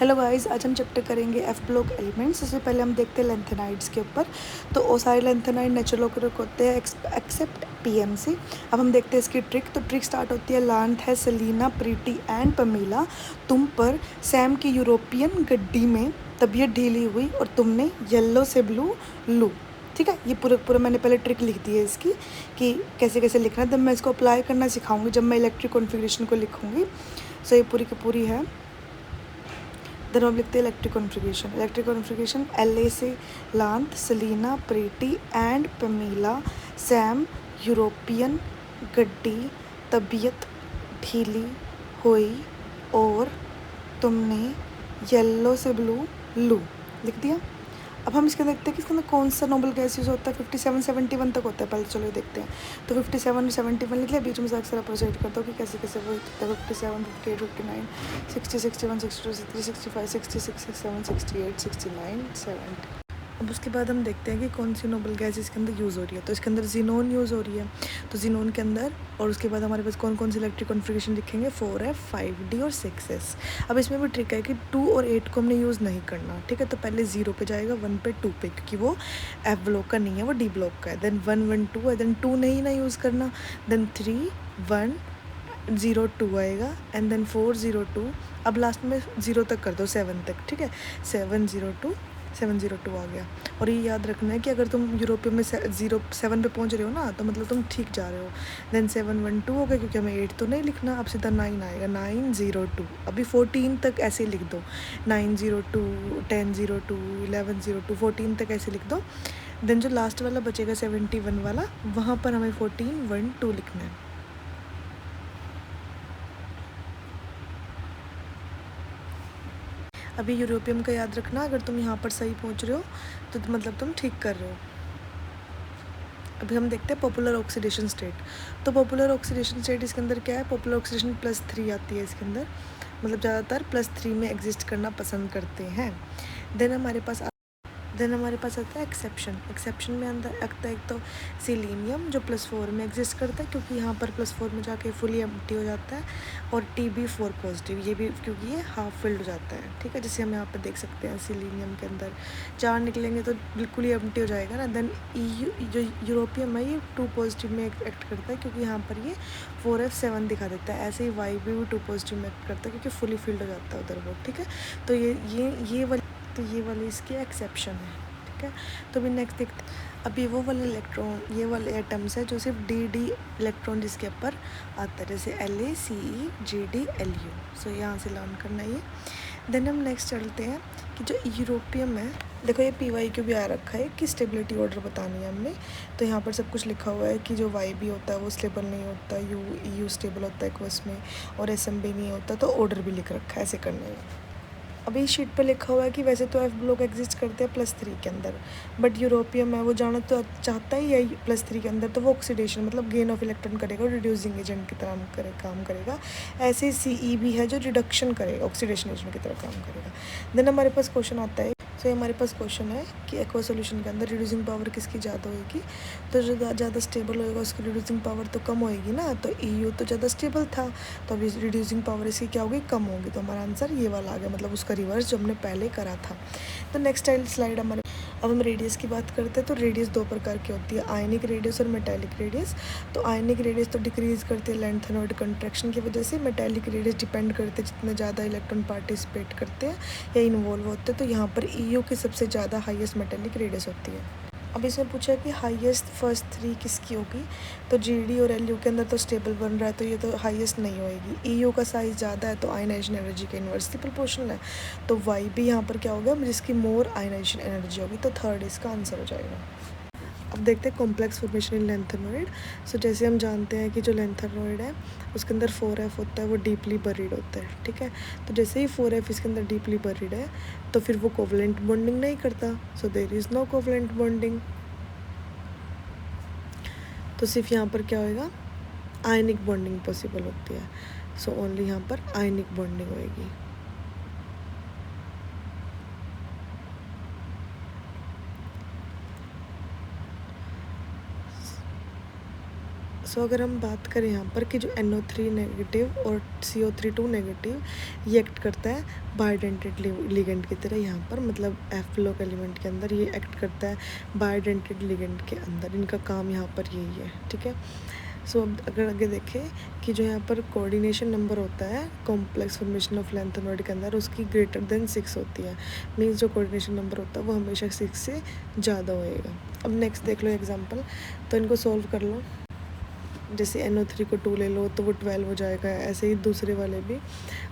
Hello guys, आज हम chapter करेंगे एफ ब्लॉक एलिमेंट्स। सबसे पहले हम देखते हैं लेंथेनाइड्स के ऊपर। तो वो सारे लेंथेनाइड नेचुरल ऑर्गेनिक होते हैं एक्सेप्ट पीएमसी। अब हम देखते हैं इसकी ट्रिक। तो ट्रिक स्टार्ट होती है, लांथ है सेलिना, प्रीटी एंड पमीला। तुम पर सैम की यूरोपियन गड्डी में तबीयत ढीली हुई और तुमने येलो से ब्लू लू। ठीक है, ये पूरा मैंने पहले ट्रिक लिख दी है इसकी कि कैसे कैसे लिखना है। जब मैं इसको अप्लाई करना सिखाऊंगी, जब मैं इलेक्ट्रिक कॉन्फ़िगरेशन को लिखूंगी। सो ये पूरी की पूरी है। देन हम लिखते हैं इलेक्ट्रिक कॉन्फ़िगरेशन LA से लांथ, Selena, pretty and Pamela, Sam European गड्डी, तबीयत ढीली हुई और तुमने येलो से ब्लू लू। लिख दिया। अब हम इसके देखते हैं कि इसके अंदर कौन सा नोबल गैस यूज़ होता है। 57 71 तक होता है। पहले चलो ये देखते हैं। तो 57 71 लिख लिया, बीच में से अक्सर प्रोसीड करता हूँ कि कैसे कैसे वो 57 58 59 60 61 62 63 65 66 67 68 69 70। अब उसके बाद हम देखते हैं कि कौन सी नोबल गैस इसके अंदर यूज़ हो रही है। तो इसके अंदर जीनोन यूज़ हो रही है। तो जीनोन के अंदर और उसके बाद हमारे पास कौन कौन सी इलेक्ट्रिक कॉन्फ़िगरेशन लिखेंगे, 4F 5D और 6S। अब इसमें भी ट्रिक है कि 2 और 8 को हमने यूज़ नहीं करना। ठीक है, तो पहले 0 पे जाएगा, 1 पे, 2 पे, क्योंकि वो F ब्लॉक का नहीं है, वो D ब्लॉक का है। देन 1 1 2 है, देन 2 नहीं ना यूज़ करना। देन 3 1 0 2 आएगा एंड देन 4 0 2। अब लास्ट में 0 तक कर दो, 7 तक। ठीक है, 7 0 2 7 0 2 आ गया। और ये याद रखना है कि अगर तुम यूरोपियन में 7 पे पहुंच रहे हो ना, तो मतलब तुम ठीक जा रहे हो। देन 7 1 2 हो गया, क्योंकि हमें 8 तो नहीं लिखना। अब सीधा 9 आएगा, 9 0 2। अभी 14 तक ऐसे लिख दो, 9 0 2 10 0 2 11 0 2 14 तक ऐसे लिख दो। देन जो लास्ट वाला बचेगा 71 वाला, वहाँ पर हमें 14 1 2 लिखना है। अभी यूरोपियम का याद रखना, अगर तुम यहाँ पर सही पहुँच रहे हो तो मतलब तुम ठीक कर रहे हो। अभी हम देखते हैं पॉपुलर ऑक्सीडेशन स्टेट। तो पॉपुलर ऑक्सीडेशन स्टेट इसके अंदर क्या है, पॉपुलर ऑक्सीडेशन +3 आती है इसके अंदर। मतलब ज़्यादातर +3 में एग्जिस्ट करना पसंद करते हैं। देन हमारे पास आता है एक्सेप्शन में अंदर आता है एक तो सिलीनियम, जो +4 में एग्जिस्ट करता है, क्योंकि यहाँ पर +4 में जाके फुली एम्प्टी हो जाता है। और TB4 पॉजिटिव, ये भी क्योंकि ये हाफ फिल्ड हो जाता है। ठीक है, जैसे हम यहाँ पर देख सकते हैं सिलीनियम के अंदर 4 निकलेंगे तो बिल्कुल ही एम्प्टी हो जाएगा ना। देन जो यूरोपियम है, ये 2 पॉजिटिव में एक्ट करता है, क्योंकि यहाँ पर ये 4F7 दिखा देता है। ऐसे ही YB भी 2 पॉजिटिव में एक्ट करता है, क्योंकि फुली फिल्ड हो जाता है उधर वो। ठीक है, तो ये वाली इसकी एक्सेप्शन है। ठीक है, तो अभी नेक्स्ट देखते हैं। अभी वो वाले इलेक्ट्रॉन, ये वाले एटम्स है जो सिर्फ DD इलेक्ट्रॉन जिसके ऊपर आता है, जैसे LACE GD LU। सो यहाँ से लर्न करना ये। देन हम नेक्स्ट चलते हैं कि जो यूरोपियम है, देखो ये PYQ भी आ रखा है कि स्टेबिलिटी ऑर्डर बतानी है हमने। तो यहाँ पर सब कुछ लिखा हुआ है कि जो YB होता है वो स्टेबल नहीं होता, EU स्टेबल होता है क्वस में, और SMB नहीं होता। तो ऑर्डर भी लिख रखा है ऐसे करने में। अभी शीट पे लिखा हुआ है कि वैसे तो F ब्लॉक एग्जिस्ट करते हैं +3 के अंदर, बट यूरोपियम है वो जाना तो चाहता ही है +3 के अंदर। तो वो ऑक्सीडेशन मतलब गेन ऑफ इलेक्ट्रॉन करेगा, रिड्यूसिंग एजेंट की तरह काम करेगा। ऐसे CE भी है जो रिडक्शन करेगा, ऑक्सीडेशन एजेंट की तरह काम करेगा। देन हमारे पास क्वेश्चन आता है। तो हमारे पास क्वेश्चन है कि एक्वा सोल्यूशन के अंदर रिड्यूसिंग पावर किसकी ज़्यादा होएगी। तो जो ज़्यादा स्टेबल होएगा उसकी रिड्यूसिंग पावर तो कम होएगी ना। तो EU तो ज़्यादा स्टेबल था, तो अभी रिड्यूसिंग पावर इसकी क्या होगी, कम होगी। तो हमारा आंसर ये वाला आ गया, मतलब उसका रिवर्स जो हमने पहले करा था। तो नेक्स्ट स्लाइड हमारे, अब हम रेडियस की बात करते हैं। तो रेडियस 2 प्रकार की होती है, आयनिक रेडियस और मेटालिक रेडियस। तो आयनिक रेडियस तो डिक्रीज़ करती है लेंथेनॉइड कंट्रैक्शन की वजह से। मेटालिक रेडियस डिपेंड करते हैं जितने ज़्यादा इलेक्ट्रॉन पार्टिसिपेट करते हैं या इन्वॉल्व होते हैं। तो यहाँ पर EU की सबसे ज़्यादा हाईएस्ट मेटालिक रेडियस होती है। अब इसमें पूछा कि हाईएस्ट फर्स्ट 3 किसकी होगी। तो GD और LU के अंदर तो स्टेबल बन रहा है, तो ये तो हाईएस्ट नहीं होएगी। EU का साइज़ ज़्यादा है, तो आयनाइजेशन एनर्जी के इन्वर्सली प्रोपोर्शनल है। तो YB यहाँ पर क्या होगा, जिसकी मोर आयनाइजेशन एनर्जी होगी। तो थर्ड इसका आंसर हो जाएगा। अब देखते हैं कॉम्प्लेक्स फॉर्मेशन इन लेंथेनॉइड। सो जैसे हम जानते हैं कि जो लेंथेनॉइड है उसके अंदर 4F होता है, वो डीपली बरीड होता है। ठीक है, तो जैसे ही 4F इसके अंदर डीपली बरीड है, तो फिर वो कोवलेंट बॉन्डिंग नहीं करता। So there is no covalent bonding. तो सिर्फ यहाँ पर क्या होएगा, आयनिक बॉन्डिंग पॉसिबल होती है। सो ओनली यहाँ पर आयनिक बॉन्डिंग होएगी। सो अगर हम बात करें यहाँ पर कि जो NO3 नेगेटिव और CO3 नेगेटिव ये एक्ट करता है बायोडेंटेड लिगेंड की तरह यहाँ पर, मतलब एफ ब्लॉक एलिमेंट के अंदर ये एक्ट करता है बायोडेंटेड लिगेंड के अंदर, इनका काम यहाँ पर यही है, ठीक है। सो अब अगर आगे देखें कि जो यहाँ पर कोऑर्डिनेशन नंबर होता है कॉम्प्लेक्स फॉर्मेशन ऑफ लेंथेनॉइड के अंदर, उसकी ग्रेटर देन 6 होती है, मीन्स जो कोऑर्डिनेशन नंबर होता है वो हमेशा 6 से ज़्यादा होएगा। अब नेक्स्ट देख लो एग्जांपल, तो इनको सॉल्व कर लो। जैसे NO3 को 2 ले लो तो वो 12 हो जाएगा, ऐसे ही दूसरे वाले भी।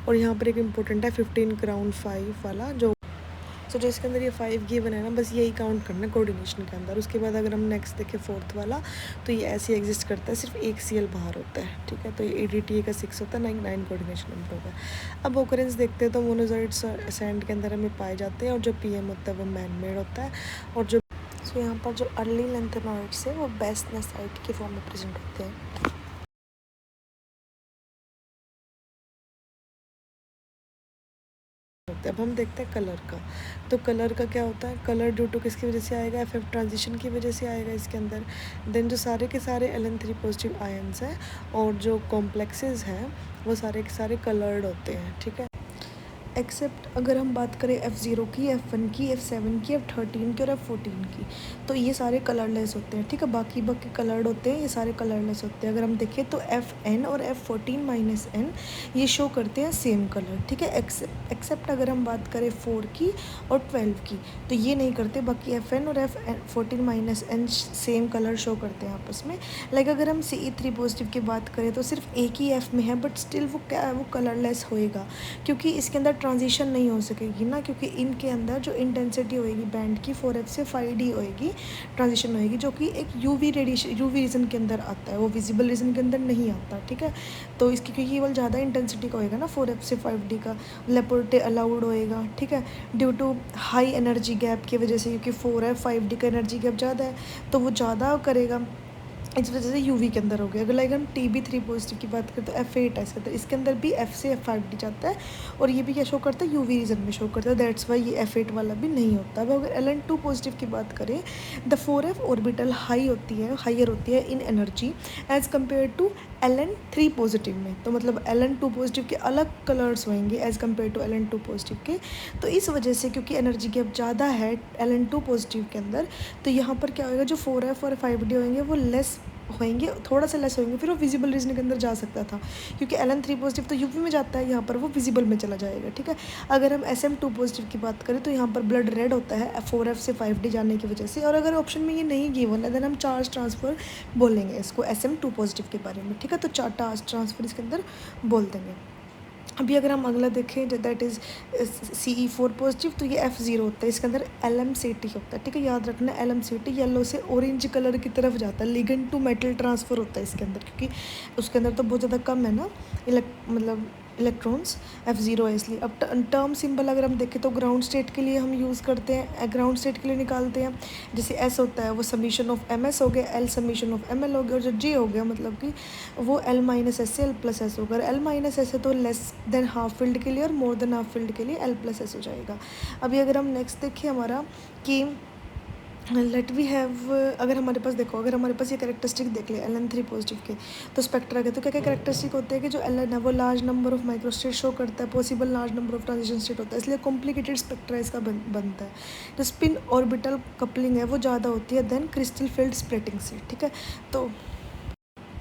और यहाँ पर एक इम्पोर्टेंट है 15 क्राउन 5 वाला, जो जो इसके अंदर ये 5 गिवन है ना, बस यही काउंट करना है कोऑर्डिनेशन के अंदर। उसके बाद अगर हम नेक्स्ट देखें फोर्थ वाला, तो ये ऐसे एग्जिस्ट करता है, सिर्फ एक Cl बाहर होता है, ठीक है। तो ये ADTA का 6 होता है, 9 कोऑर्डिनेशन नंबर होगा। अब ओकरेंस देखते हैं तो मोनोजॉइड सैंड के अंदर हमें पाए जाते हैं, और जो PM होता है वो मैन मेड होता है, और जो यहाँ पर जो अर्ली लेंथेनॉइड्स है वो बेस्ट नेसाइट की फॉर्म में प्रेजेंट होते हैं। अब हम देखते हैं कलर का, तो कलर का क्या होता है, कलर ड्यू टू किसकी वजह से आएगा, FF ट्रांजिशन की वजह से आएगा इसके अंदर। देन जो सारे के सारे Ln3 पॉजिटिव आयंस हैं और जो कॉम्प्लेक्सेस हैं वो सारे के सारे कलर्ड होते हैं, ठीक है। एक्सेप्ट अगर हम बात करें F0 की, F1 की, F7 की, F13 की और F14 की, तो ये सारे कलरलेस होते हैं, ठीक है। बाकी कलर्ड होते हैं, ये सारे कलरलेस होते हैं। अगर हम देखें तो FN और F14-N ये शो करते हैं सेम कलर, ठीक है। एक्सेप्ट अगर हम बात करें 4 की और 12 की, तो ये नहीं करते, बाकी FN और F14-N सेम कलर शो करते हैं आपस में। लाइक अगर हम CE3 पॉजिटिव की बात करें तो सिर्फ एक ही F में है, बट स्टिल वो क्या है, वो कलरलेस होएगा, क्योंकि इसके अंदर ट्रांजिशन नहीं हो सकेगी ना, क्योंकि इनके अंदर जो इंटेंसिटी होएगी बैंड की 4F से 5D होएगी, ट्रांजिशन होएगी, जो कि एक UV रीजन के अंदर आता है, वो विजिबल रीजन के अंदर नहीं आता, ठीक है। तो इसकी क्योंकि केवल ज़्यादा इंटेंसिटी का होएगा ना 4F से 5D का, लेपोर्टे अलाउड होएगा, ठीक है, due to high energy gap की वजह से, क्योंकि 4F 5D का एनर्जी गैप ज़्यादा है तो वो ज़्यादा करेगा, इस वजह से यूवी के अंदर हो गया। अगर लाइक हम TB3 पॉजिटिव की बात करें तो F8 है इसके अंदर भी F से F5D जाता है, और ये भी क्या शो करता है, यूवी रीजन में शो करता है, दैट्स वाई ये F8 वाला भी नहीं होता। अब अगर Ln2 पॉजिटिव की बात करें, द 4F ऑर्बिटल हाइयर होती है in energy as compare to Ln3 positive में, तो मतलब Ln2 पॉजिटिव के अलग कलर्स होंगे as compare to Ln2 positive के। तो इस वजह से क्योंकि एनर्जी गैप ज़्यादा है Ln2 पॉजिटिव के अंदर, तो यहाँ पर क्या होगा, जो 4F और 5D होंगे वो लेस होंगे, थोड़ा सा लेस होंगे, फिर वो विजिबल रीजन के अंदर जा सकता था, क्योंकि Ln3 पॉजिटिव तो यूवी में जाता है, यहाँ पर वो विजिबल में चला जाएगा, ठीक है। अगर हम SM2 पॉजिटिव की बात करें तो यहाँ पर ब्लड रेड होता है 4F से 5D जाने की वजह से, और अगर ऑप्शन में ये नहीं गिवन है देन हम चार्ज ट्रांसफ़र बोलेंगे इसको SM2 पॉजिटिव के बारे में, ठीक है। तो चार्ज ट्रांसफ़र इसके अंदर बोल देंगे। अभी अगर हम अगला देखें दैट इज़ CE4 पॉजिटिव, तो ये F0 होता है, इसके अंदर LMCT होता है, ठीक है। याद रखना LMCT येलो से ऑरेंज कलर की तरफ जाता है, लिगेंड टू मेटल ट्रांसफ़र होता है इसके अंदर, क्योंकि उसके अंदर तो बहुत ज़्यादा कम है ना मतलब इलेक्ट्रॉन्स, F0 है इसलिए। अब टर्म सिंबल अगर हम देखें तो ग्राउंड स्टेट के लिए हम यूज़ करते हैं, ग्राउंड स्टेट के लिए निकालते हैं, जैसे S होता है वो समीशन ऑफ MS हो गया, L समीशन ऑफ ML हो गया, और जो J हो गया मतलब कि वो L माइनस S से L प्लस S होगा। L माइनस S है तो लेस देन हाफ फील्ड के लिए, और मोर देन हाफ फील्ड के लिए L प्लस S हो जाएगा। अभी अगर हम नेक्स्ट देखें हमारा कि लेट वी हैव, अगर हमारे पास देखो, अगर हमारे पास ये कैरेक्टरिस्टिक देख ले Ln3 पॉजिटिव के, तो स्पेक्ट्रा के तो क्या क्या कैरेक्टरिस्टिक होते हैं कि जो Ln है वो large number of microstate show करता है, possible large number of transition state होता है, इसलिए कॉम्प्लिकेटेड स्पेक्ट्रा इसका बनता है। जो स्पिन ऑर्बिटल कपलिंग है वो ज़्यादा होती है देन क्रिस्टल फील्ड स्प्लिटिंग से, ठीक है। तो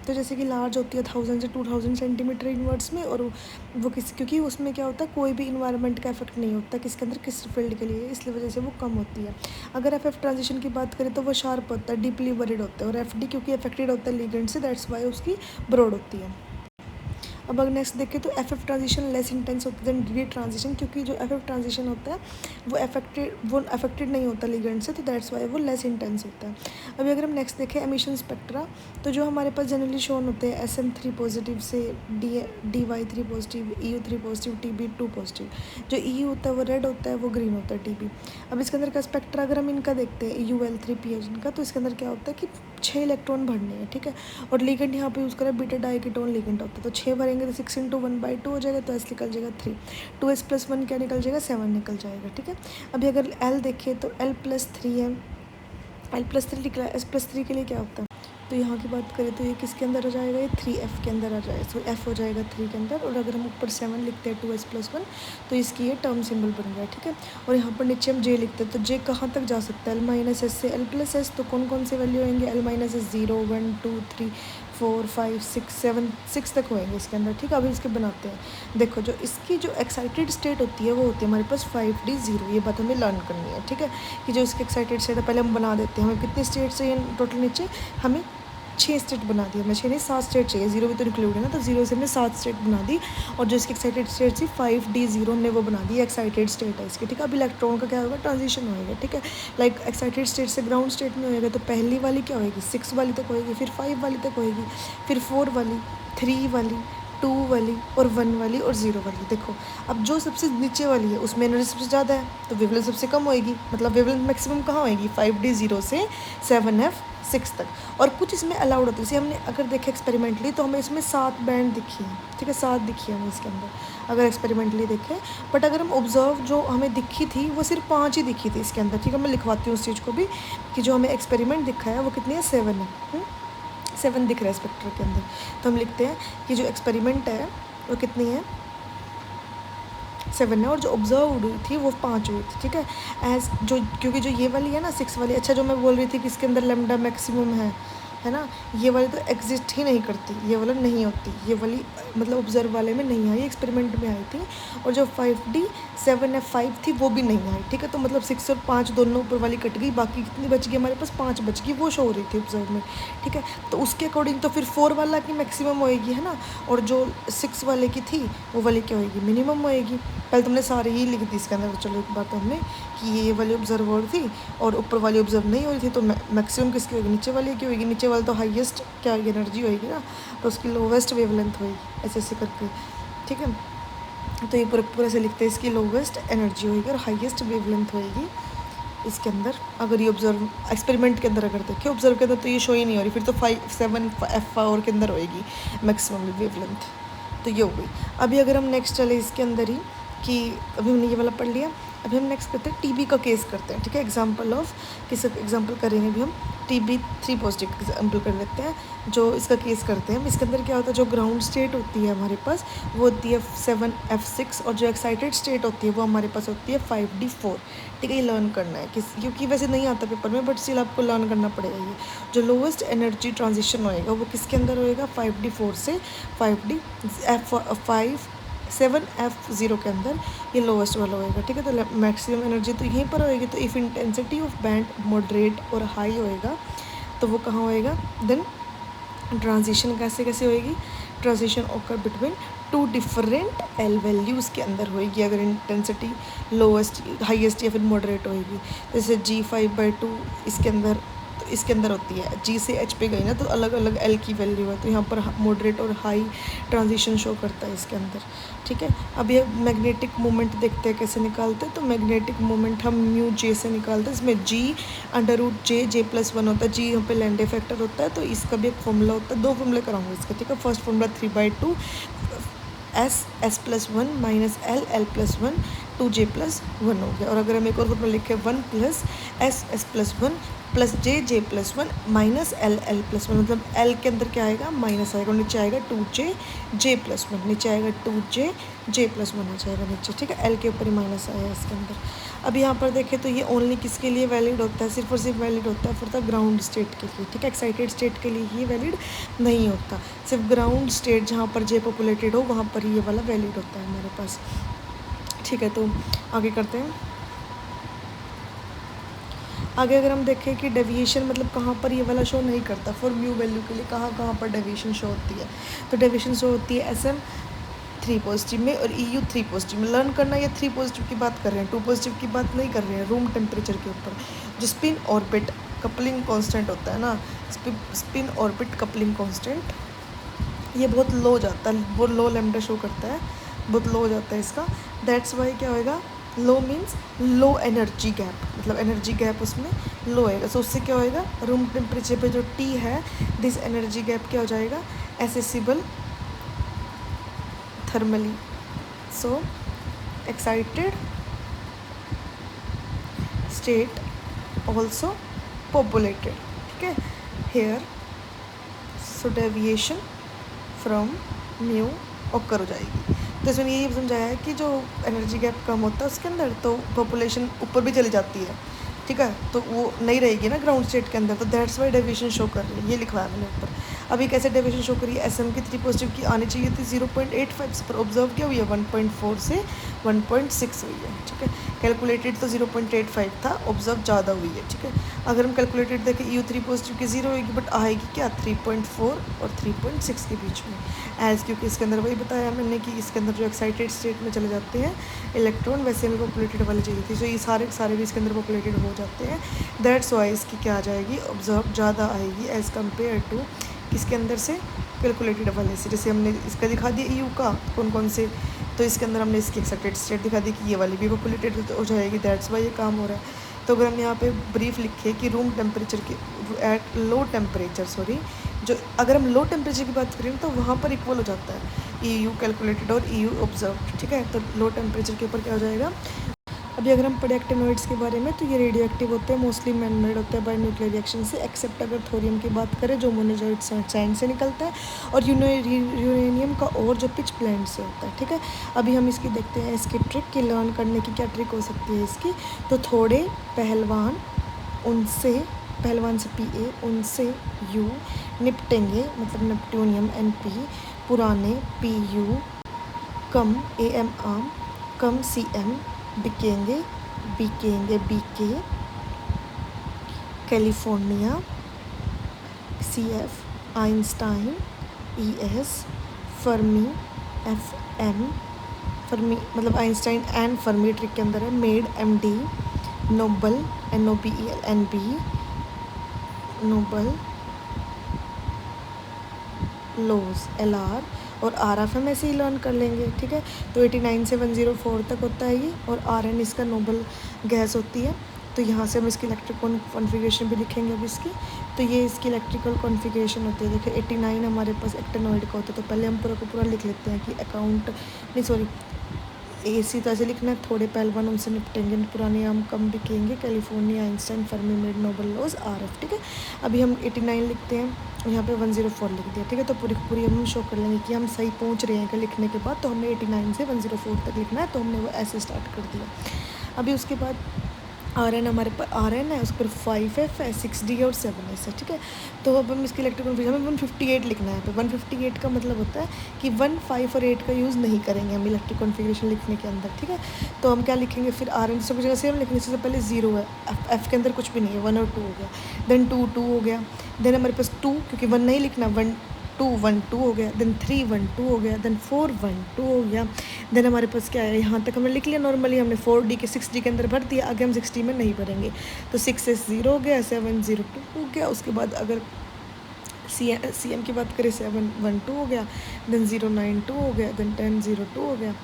जैसे कि लार्ज होती है 1000 से 2000 सेंटीमीटर इनवर्ड्स में, और वो क्योंकि उसमें क्या होता है, कोई भी इन्वायरमेंट का इफेक्ट नहीं होता किसके अंदर, किस फील्ड के लिए, इसलिए वजह से वो कम होती है। अगर FF ट्रांजिशन की बात करें तो वो शार्प होता है, डीपली बरीड होता है, और FD क्योंकि अफेक्टेड होता है लिगेंड से, दैट्स वाई उसकी ब्रॉड होती है। अब अगर नेक्स्ट देखें तो FF ट्रांजिशन लेस इंटेंस होता है देन DD ट्रांजिशन, क्योंकि जो FF ट्रांजिशन होता है वो अफेक्टेड नहीं होता लिगेंड से, तो दैट्स वाई वो लेस इंटेंस होता है। अभी अगर हम नेक्स्ट देखें एमिशन स्पेक्ट्रा, तो जो हमारे पास जनरली शोन होते हैं SM3 पॉजिटिव से DY3 positive, EU3 positive, TB2 positive. जो EU होता है वो रेड होता है, वो ग्रीन होता है TB। अब इसके अंदर का स्पेक्ट्रा अगर हम इनका देखते हैं UL3PH इनका, तो इसके अंदर क्या होता है कि 6 इलेक्ट्रॉन भरने हैं, ठीक है, और लिगेंड यहाँ पे यूज़ करें बीटा डाइकेटोन लिगेंड होता है, तो 6 भरेंगे तो 6 × 1/2 हो जाएगा, तो S निकल जाएगा 3, 2S + 1 क्या निकल जाएगा, 7 निकल जाएगा, ठीक है। अभी अगर L देखें तो L + 3 है, L + 3 निकला, S + 3 के लिए क्या होता है, तो यहाँ की बात करें तो ये किसके अंदर आ जाएगा, ये 3f के अंदर आ जाएगा। सो f हो जाएगा 3 के अंदर, और अगर हम ऊपर 7 लिखते हैं 2s+1 तो इसकी ये टर्म सिंबल बन गया, ठीक है। और यहाँ पर नीचे हम j लिखते हैं, तो j कहाँ तक जा सकता है, l-s से l+s, तो कौन कौन से वैल्यू होंगे, l-s 0 1 2 3 4 5 6 7 6 तक होएंगे इसके अंदर, ठीक है। अभी इसके बनाते हैं। देखो जो इसकी जो एक्साइटेड स्टेट होती है वो होती है हमारे पास 5d 0, ये बात हमें लर्न करनी है, ठीक है। कि जो इसकी एक्साइटेड स्टेट है पहले हम बना देते हैं। हमें कितनी स्टेट चाहिए टोटल, नीचे हमें 6 स्टेट बना दी, हमें 6 नहीं 7 स्टेट चाहिए, 0 भी तो इंक्लूड है ना, तो 0 से हमने 7 स्टेट बना दी। और जो इसकी एक्साइटेड स्टेट थी 5d 0 हमने वो बना दी, एक्साइटेड स्टेट है इसकी, ठीक है। अब इलेक्ट्रॉन का क्या होगा, ट्रांजिशन होएगा, ठीक है। लाइक एक्साइटेड स्टेट से ग्राउंड स्टेट में होएगा, तो पहली वाली क्या होएगी, 6 वाली तक होएगी, फिर 5 वाली तक होएगी, फिर 4 वाली, 3 वाली, 2 वाली और 1 वाली और 0 वाली। देखो अब जो सबसे नीचे वाली है उसमें एनर्जी सबसे ज़्यादा है, तो वेवलेंथ सबसे कम होएगी, मतलब वेवलेंथ मैक्सिमम कहाँ होएगी, 5d 0 से 7f 6 तक। और कुछ इसमें अलाउड होती है, जैसे हमने अगर देखे एक्सपेरिमेंटली तो हमें इसमें 7 बैंड दिखी है, ठीक है, 7 दिखी है हमें इसके अंदर अगर एक्सपेरिमेंटली देखें। बट अगर हम ऑब्जर्व जो हमें दिखी थी वो सिर्फ 5 ही दिखी थी इसके अंदर, ठीक है। मैं लिखवाती हूँ उस चीज़ को भी कि जो हमें एक्सपेरिमेंट दिखा है वो कितनी है, 7 है, 7 दिख रहा है स्पेक्ट्रम के अंदर। तो हम लिखते हैं कि जो एक्सपेरिमेंट है वो कितनी है, 7 है, और जो ऑब्जर्व हुई थी वो 5 हुई थी, ठीक है। एज जो क्योंकि जो ये वाली है ना 6 वाली, अच्छा जो मैं बोल रही थी कि इसके अंदर लैम्डा मैक्सिमम है ना, ये वाली तो एग्जिस्ट ही नहीं करती, ये वाला नहीं होती, ये वाली मतलब ऑब्जर्व वाले में नहीं आई, एक्सपेरिमेंट में आई थी। और जो 5d 7f5 थी वो भी नहीं आई, ठीक है। तो मतलब 6 और 5 दोनों ऊपर वाली कट गई, बाकी कितनी बच गई हमारे पास, 5 बच गई, वो शो हो रही थी ऑब्जर्व में, ठीक है। तो उसके अकॉर्डिंग तो फिर 4 वाला की मैक्सिमम होएगी, है ना, और जो 6 वाले की थी वो वाली क्या होएगी, मिनिमम होएगी। पहले तुमने सारे ही लिख दी इसके अंदर, तो चलो एक बात हमने कि ये वाली ऑब्जर्व हो रही थी और ऊपर वाली ऑब्जर्व नहीं हो रही थी, तो मैक्सिमम किसकी होगी, नीचे वाली की होगी। नीचे वाली तो हाईएस्ट क्या होगी, एनर्जी होगी ना, तो उसकी लोवेस्ट वेवलेंथ होगी, ऐसे ऐसे करके, ठीक है। तो ये पूरा पूरा से लिखते हैं, इसकी लोवेस्ट एनर्जी होगी और हाईएस्ट वेवलेंथ होगी इसके अंदर। अगर ये ऑब्जर्व एक्सपेरिमेंट के अंदर अगर देखें, ऑब्जर्व के अंदर तो ये शो ही नहीं हो रही, फिर तो 5 7 f के अंदर होएगी मैक्सिमम वेवलेंथ, तो ये हो गई। अभी अगर हम नेक्स्ट चले इसके अंदर ही कि अभी हमने ये वाला पढ़ लिया, अभी हम नेक्स्ट करते हैं टीबी का केस करते हैं, ठीक है। एग्जांपल ऑफ किस एग्जांपल करेंगे अभी हम, टीबी 3 पॉजिटिव एग्जाम्पल कर लेते हैं, जो इसका केस करते हैं। इसके अंदर क्या होता है, जो ग्राउंड स्टेट होती है हमारे पास वो होती है 7f6, और जो एक्साइटेड स्टेट होती है वो हमारे पास होती है 5d4, ठीक है। ये लर्न करना है क्योंकि वैसे नहीं आता पेपर में, बट स्टिल आपको लर्न करना पड़ेगा। ये जो लोवेस्ट एनर्जी ट्रांजिशन होएगा वो किसके अंदर होएगा, 5d4 से 7f0 के अंदर ये लोवेस्ट वाला होएगा, ठीक है। तो मैक्सिमम एनर्जी तो यहीं पर होएगी। तो if intensity of band moderate और हाई होएगा तो वो कहाँ होएगा, देन ट्रांजिशन कैसे कैसे होएगी, transition occur between 2 different L values के अंदर होएगी अगर इंटेंसिटी लोवेस्ट हाईएस्ट या फिर मॉडरेट होएगी। जैसे G5/2 इसके अंदर होती है, G से H पे गई ना तो अलग अलग L की वैल्यू है, तो यहाँ पर मॉडरेट और हाई ट्रांजिशन शो करता है इसके अंदर, ठीक है। अब ये मैग्नेटिक मोमेंट देखते हैं कैसे निकालते हैं। तो मैग्नेटिक मोमेंट हम म्यू J से निकालते हैं, इसमें G J+1 होता है, G यहाँ पे लैंडे फैक्टर होता है, तो इसका भी एक फॉर्मूला होता है, 2 फॉर्मूले कराऊंगा इसका, ठीक है। First formula 3/2 S+1 - L+1 2J+1 हो गया। और अगर हम एक और फॉर्मूला लिखें 1 + S+1 + J+1 - L+1, मतलब L के अंदर क्या आएगा, माइनस आएगा, और नीचे आएगा 2J+1, नीचे आएगा 2J+1 आ जाएगा नीचे, ठीक है। L के ऊपर ही माइनस आया इसके अंदर। अब यहाँ पर देखें तो ये ओनली किसके लिए वैलिड होता है, सिर्फ और सिर्फ वैलिड होता है फॉर द ग्राउंड स्टेट के लिए, ठीक है। एक्साइटेड स्टेट के लिए ही वैलिड नहीं होता, सिर्फ ग्राउंड स्टेट जहाँ पर J पॉपुलेटेड हो वहाँ पर ये वाला वैलिड होता है हमारे पास, ठीक है। तो आगे करते हैं। आगे अगर हम देखें कि डेविएशन मतलब कहाँ पर ये वाला शो नहीं करता, फॉर म्यू वैल्यू के लिए कहाँ पर डेविएशन शो होती है, तो डेविएशन शो होती है SM 3 पॉजिटिव में और EU 3 पॉजिटिव में। लर्न करना, ये 3 पॉजिटिव की बात कर रहे हैं, 2 पॉजिटिव की बात नहीं कर रहे हैं। रूम टेम्परेचर के ऊपर जो स्पिन ऑर्बिट कपलिंग कांस्टेंट होता है ना, स्पिन ऑर्बिट कपलिंग कांस्टेंट ये बहुत लो जाता है, वो लो लैम्डा शो करता है, बहुत लो हो जाता है इसका। दैट्स वाई क्या होएगा, लो मीन्स लो एनर्जी गैप, मतलब एनर्जी गैप उसमें लो होएगा। सो उससे क्या होएगा, रूम टेम्परेचर पे जो T है, दिस एनर्जी गैप क्या हो जाएगा, accessible thermally. So excited state also populated, ठीक है। Here so deviation from mu occur हो जाएगी। तो इसमें यही समझाया है कि जो एनर्जी गैप कम होता है उसके अंदर तो पॉपुलेशन ऊपर भी चली जाती है, ठीक है, तो वो नहीं रहेगी ना ग्राउंड स्टेट के अंदर, तो दैट्स वाई डेविएशन शो कर रही है, ये लिखवाया मैंने ऊपर। अभी कैसे डेविएशन शो करी है, एसएम की 3 पॉजिटिव की आनी चाहिए थी 0.85 पर ऑब्जर्व क्या हुई है 1.4 से 1.6 हुई है, ठीक है। कैलकुलेटेड तो 0.85 था, ऑब्जर्व ज़्यादा हुई है, ठीक है। अगर हम कैलकुलेटेड देखें EU3 पॉजिटिव की 0 होगी, बट आएगी क्या 3.4 और 3.6 के बीच में, एज क्योंकि इसके अंदर वही बताया मैंने कि इसके अंदर जो एक्साइटेड स्टेट में चले जाते हैं इलेक्ट्रॉन, वैसे हमें पॉपुलेटेड वाली चाहिए थी, तो ये सारे भी इसके अंदर पॉपुलेटेड हो जाते हैं। दैट्स वाई इसकी क्या आ जाएगी, ऑब्जर्व ज़्यादा आएगी एज़ कम्पेयर टू इसके अंदर से कैलकुलेटेड वाले से। जैसे हमने इसका दिखा दिया EU का कौन कौन से, तो इसके अंदर हमने इसकी एक्साइटेड स्टेट दिखा दी कि ये वाली भी पॉपुलेटेड हो जाएगी, दैट्स वाई ये काम हो रहा है। तो अगर हम यहाँ पे ब्रीफ लिखे कि रूम टेम्परेचर के एट लो टेम्परेचर जो अगर हम लो टेम्परेचर की बात करें तो वहाँ पर इक्वल हो जाता है EU कैलकुलेटेड और EU ऑब्जर्व, ठीक है। तो लो टेम्परेचर के ऊपर क्या हो जाएगा। अभी अगर हम पढ़े एक्टिनोइड्स के बारे में तो ये रेडियो होते हैं, मोस्टली मैन मेड होते हैं बाय न्यूक्लियर रिएक्शन से, एक्सेप्ट अगर थोरियम की बात करें जो मोनोजॉइड सैंड से निकलता है, और यूरेनियम का और जो पिच प्लांट से होता है, ठीक है। अभी हम इसकी देखते हैं इसकी ट्रिक की, लर्न करने की क्या ट्रिक हो सकती है इसकी। तो थोड़े पहलवान से PA उनसे U निपटेंगे, मतलब नेप्टूनियम NP, पुराने PU कम AM आम, कम CM बिकेंगे BK, California CF, Einstein ES, Fermi FM, Fermi मतलब आइंस्टाइन एंड फर्मी ट्रिक के अंदर है, made MD, Nobel NOBEL NB, Nobel laws LR, और RF हम ऐसे ही लर्न कर लेंगे, ठीक है। तो 89 से 104 तक होता है ये, और RN इसका नोबल गैस होती है। तो यहाँ से हम इसकी इलेक्ट्रिकल कॉन्फ़िगरेशन भी लिखेंगे अब इसकी। तो ये इसकी इलेक्ट्रिकल कॉन्फ़िगरेशन होती है, देखिए 89 हमारे पास एक्टेनॉइड का होता है। तो पहले हम पूरा को पूरा लिख लेते हैं कि AC तो ऐसे लिखना है, थोड़े पहलवान उनसे निपटेंगे, पुराने आम कम बिकेंगे, California Einstein Fermi made Nobel laws RF, ठीक है। अभी हम 89 लिखते हैं, यहाँ पे 104 लिख दिया, ठीक है। तो पूरी हम शो कर लेंगे कि हम सही पहुँच रहे हैं कि लिखने के बाद। तो हमें 89 से 104 तक लिखना है, तो हमने वो ऐसे स्टार्ट कर दिया। अभी उसके बाद RN हमारे पास RN है, उस पर 5F है, 6D और 7S है, ठीक है। तो अब हम इसकी इलेक्ट्रिकल कॉन्फ़िगरेशन हमें 158 लिखना है। तो 158 का मतलब होता है कि 1, 5 और 8 का यूज़ नहीं करेंगे हम इलेक्ट्रिक कॉन्फ़िगरेशन लिखने के अंदर, ठीक है। तो हम क्या लिखेंगे फिर RN सब जगह सेम लिखेंगे, इससे पहले 0 है, F के अंदर कुछ भी नहीं है, 1 और 2 हो गया, देन 2 हो गया, देन हमारे पास 2 क्योंकि 1 नहीं लिखना, 1 2 हो गया, देन 3 1 2 हो गया, देन 4 1 2 हो गया। देन हमारे पास क्या है, यहाँ तक हमने लिख लिया नॉर्मली, हमने 4D के 6D के अंदर भर दिया, आगे हम 6D में नहीं भरेंगे। तो 6S 0 हो गया, 7 0 2 हो गया। उसके बाद अगर CM की बात करें 7 1 2 हो गया, देन 0 9 2 हो गया, देन 10 0 2 हो गया।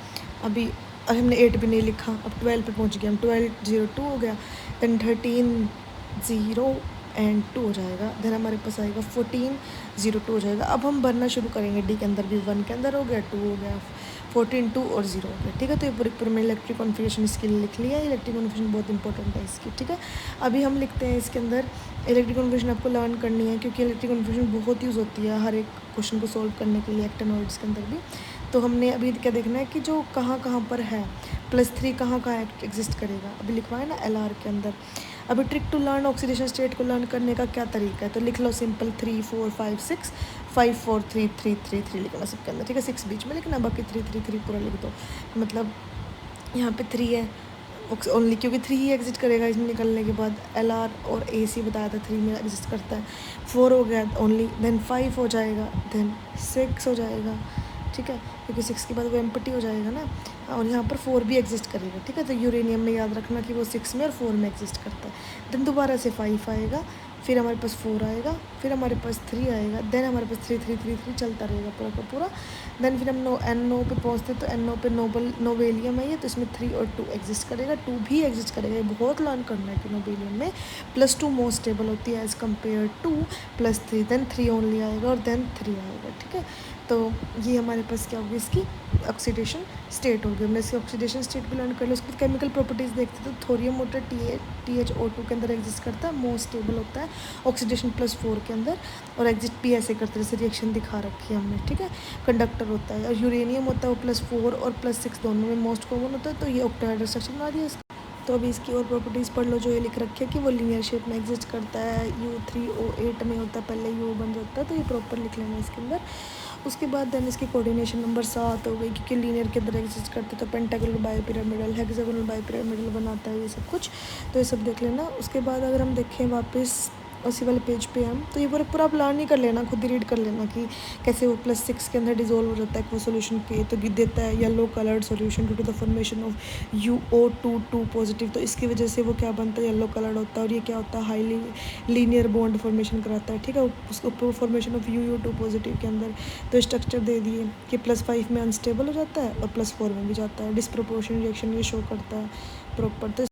अभी हमने 8 भी नहीं लिखा, अब 12 पे पहुँच गया हम, 12 0 2 हो गया, देन 13 0 एंड 2 हो जाएगा, देन हमारे पास आएगा 14 0 2 हो जाएगा। अब हम भरना शुरू करेंगे, D के अंदर भी 1 के अंदर हो गया, 2 हो गया, 14 2 और 0 हो गया, ठीक है। तो ये पूरे में इलेक्ट्रिक कॉन्फ़िगरेशन इसके लिए लिख लिया है। इलेक्ट्रिक कॉन्फ़िगरेशन बहुत इंपॉर्टेंट है इसकी, ठीक है। अभी हम लिखते हैं इसके अंदर इलेक्ट्रिक कॉन्फ़िगरेशन आपको लर्न करनी है, क्योंकि इलेक्ट्रिक कॉन्फ़िगरेशन बहुत यूज़ होती है हर एक क्वेश्चन को सोल्व करने के लिए एक्टेनॉइड्स के अंदर भी। तो हमने अभी क्या देखना है कि जो कहाँ पर है, +3 कहाँ एग्जिस्ट करेगा, अभी लिखवाए ना LR के अंदर। अभी trick to learn oxidation state को लर्न करने का क्या तरीका है, तो लिख लो सिंपल 3 4 5 6 5 4 3 3 3 3 लिखना सबके अंदर, ठीक है। 6 बीच में लिखना, बाकी 3 3 3 पूरा लिख दो। मतलब यहाँ पे 3 है ओनली, क्योंकि 3 ही एग्जिस्ट करेगा इसमें निकलने के बाद। LR और AC बताया था 3 में एग्जिस्ट करता है। 4 हो गया ओनली, देन 5 हो जाएगा, देन 6 हो जाएगा, ठीक है, क्योंकि 6 के बाद वो एम्प्टी हो जाएगा ना, और यहाँ पर 4 भी एग्जिस्ट करेगा, ठीक है। तो यूरेनियम में याद रखना कि वो 6 में और 4 में एग्जिस्ट करता है। देन दोबारा से 5 आएगा, फिर हमारे पास 4 आएगा, फिर हमारे पास 3 आएगा, देन हमारे पास 3 3 3 3 चलता रहेगा पूरा का पूरा। देन फिर हम NO पे पहुँचते तो NO पे नोबेलियम है ये, तो इसमें 3 और 2 एग्जिस्ट करेगा, 2 भी एग्जिस्ट करेगा। ये बहुत लर्न करना है कि नोबेलियम में +2 मोस्ट स्टेबल होती है as compare to +3, then 3 only आएगा और देन 3 आएगा, ठीक है। तो ये हमारे पास क्या होगी, इसकी ऑक्सीडेशन स्टेट होगी। हमने इसकी ऑक्सीडेशन स्टेट भी लर्न कर लिया। उसकी केमिकल प्रॉपर्टीज़ देखते तो थोरियम वाटर THO2 के अंदर एग्जिस्ट करता है, मोस्ट स्टेबल होता है ऑक्सीडेशन +4 के अंदर, और एग्जिस्ट भी ऐसे करते हैं जैसे रिएक्शन दिखा रखी है हमने, ठीक है। कंडक्टर होता है, और यूरेनियम होता है वो +4 और +6 दोनों में मोस्ट कॉमन होता है। तो ये ऑक्टाहेड्रल स्ट्रक्चर बना दिया इसका। तो अभी इसकी और प्रॉपर्टीज़ पढ़ लो। जो ये लिख रखी है कि वो लीनियर शेप में एग्जिस्ट करता है, U3O8 में होता है, पहले U बन जाता है, तो ये प्रॉपर लिख लेना इसके अंदर। उसके बाद देन इसकी कोऑर्डिनेशन नंबर 7 हो गई, क्योंकि लीनियर के अंदर एग्जिस्ट करते तो पेंटागोनल बायोपिरामिडल, हेक्सागोनल बायोपिरामिडल बनाता है ये सब कुछ, तो ये सब देख लेना। उसके बाद अगर हम देखें वापस उसी वाले पेज पे हम, तो ये पूरा आप लर्न ही कर लेना, खुद ही रीड कर लेना कि कैसे वो +6 के अंदर डिजोल्व हो जाता है वो सोल्यूशन पे, तो देता है yellow coloured solution due to the formation of UO2 positive. तो इसकी वजह से वो क्या बनता है, येलो कलर्ड होता है, और ये क्या होता है, हाईली लीनियर बॉन्ड फॉर्मेशन कराता है, ठीक है, उसको फॉर्मेशन ऑफ UO2 पॉजिटिव के अंदर। तो स्ट्रक्चर दे दिए कि +5 में अनस्टेबल हो जाता है और +4 में भी जाता है। डिस्प्रोपोर्शन रिएक्शन ये शो करता है प्रॉपर। तो